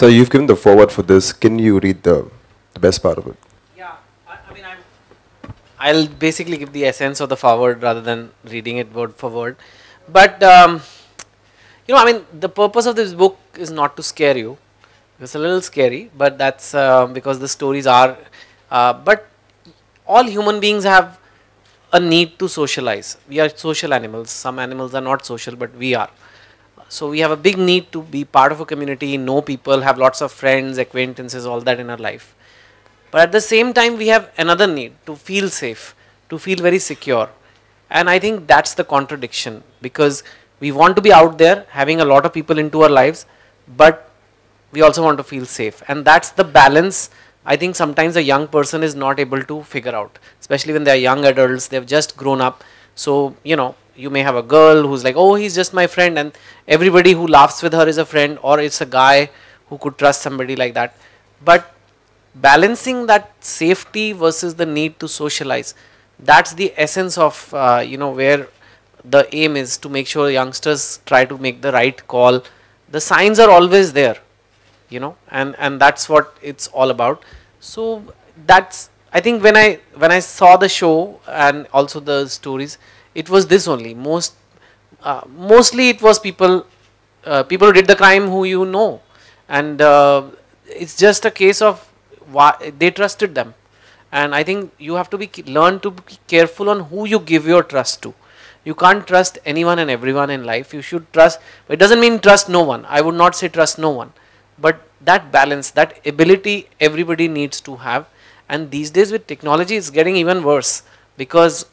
So you've given the forward for this. Can you read the best part of it? Yeah, I mean, I'll basically give the essence of the forward rather than reading it word for word. But, I mean, the purpose of this book is not to scare you. It's a little scary, but that's because the stories are, but all human beings have a need to socialize. We are social animals. Some animals are not social, but we are. So we have a big need to be part of a community, know people, have lots of friends, acquaintances, all that in our life. But at the same time, we have another need to feel safe, to feel very secure. And I think that's the contradiction, because we want to be out there having a lot of people into our lives, but we also want to feel safe. And that's the balance I think sometimes a young person is not able to figure out, especially when they are young adults, they've just grown up. So, you may have a girl who's like, oh, he's just my friend, and everybody who laughs with her is a friend, or it's a guy who could trust somebody like that. But balancing that safety versus the need to socialize, that's the essence of, where the aim is to make sure youngsters try to make the right call. The signs are always there, and that's what it's all about. So that's, I think when I saw the show and also the stories, it was this only. Mostly it was people who did the crime who and it's just a case of why they trusted them. And I think you have to learn to be careful on who you give your trust to. You can't trust anyone and everyone in life. You should trust. It doesn't mean trust no one. I would not say trust no one, but that balance, that ability, everybody needs to have. And these days with technology, it's getting even worse, because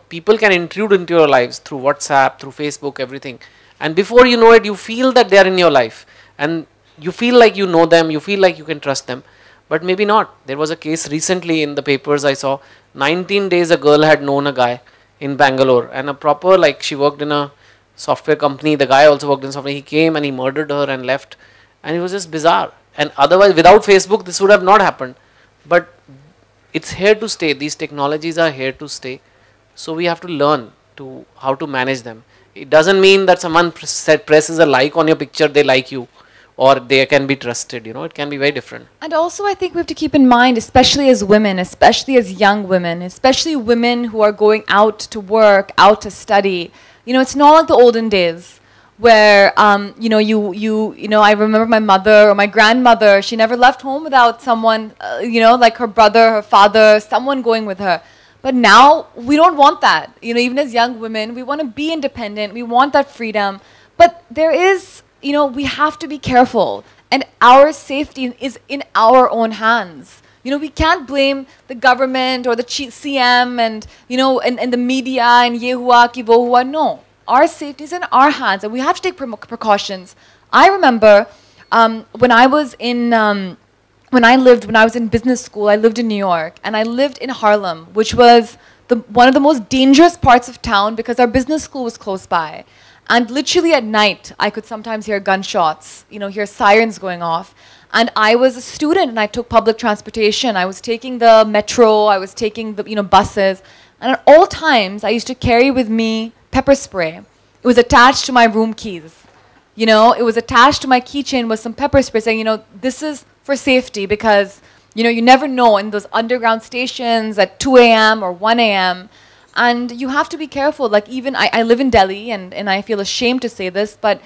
people can intrude into your lives through WhatsApp, through Facebook, everything, and before you know it, you feel that they are in your life, and you feel like you know them, you feel like you can trust them, but maybe not. There was a case recently in the papers I saw. 19 days a girl had known a guy in Bangalore, and a proper, like, she worked in a software company, the guy also worked in software. He came and he murdered her and left, and it was just bizarre. And otherwise, without Facebook, this would have not happened. But it's here to stay. These technologies are here to stay. So we have to learn how to manage them. It doesn't mean that someone presses a like on your picture, they like you, or they can be trusted. It can be very different. And also, I think we have to keep in mind, especially as women, especially as young women, especially women who are going out to work, out to study. It's not like the olden days where, I remember my mother or my grandmother, she never left home without someone, like her brother, her father, someone going with her. But now we don't want that. Even as young women, we want to be independent. We want that freedom. But there is, we have to be careful. And our safety is in our own hands. We can't blame the government or the CM and, and the media and ye hua ki wo hua. No. Our safety is in our hands, and we have to take precautions. I remember when I was in when I was in business school, I lived in New York, and I lived in Harlem, which was one of the most dangerous parts of town because our business school was close by. And literally at night, I could sometimes hear gunshots, hear sirens going off. And I was a student, and I took public transportation. I was taking the metro, I was taking the buses. And at all times, I used to carry with me pepper spray. It was attached to my room keys. It was attached to my keychain with some pepper spray saying, this is for safety, because, you never know in those underground stations at 2 a.m. or 1 a.m. And you have to be careful. Like, even I live in Delhi, and I feel ashamed to say this, but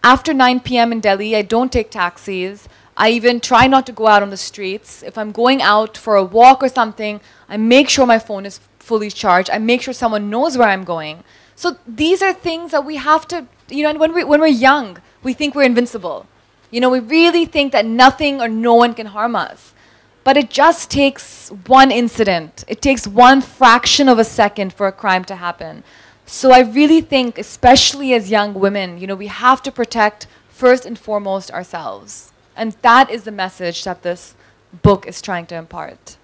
after 9 p.m. in Delhi, I don't take taxis. I even try not to go out on the streets. If I'm going out for a walk or something, I make sure my phone is fully charged. I make sure someone knows where I'm going. So these are things that we have to, and when we're young, we think we're invincible. We really think that nothing or no one can harm us. But it just takes one incident. It takes one fraction of a second for a crime to happen. So I really think, especially as young women, we have to protect first and foremost ourselves. And that is the message that this book is trying to impart.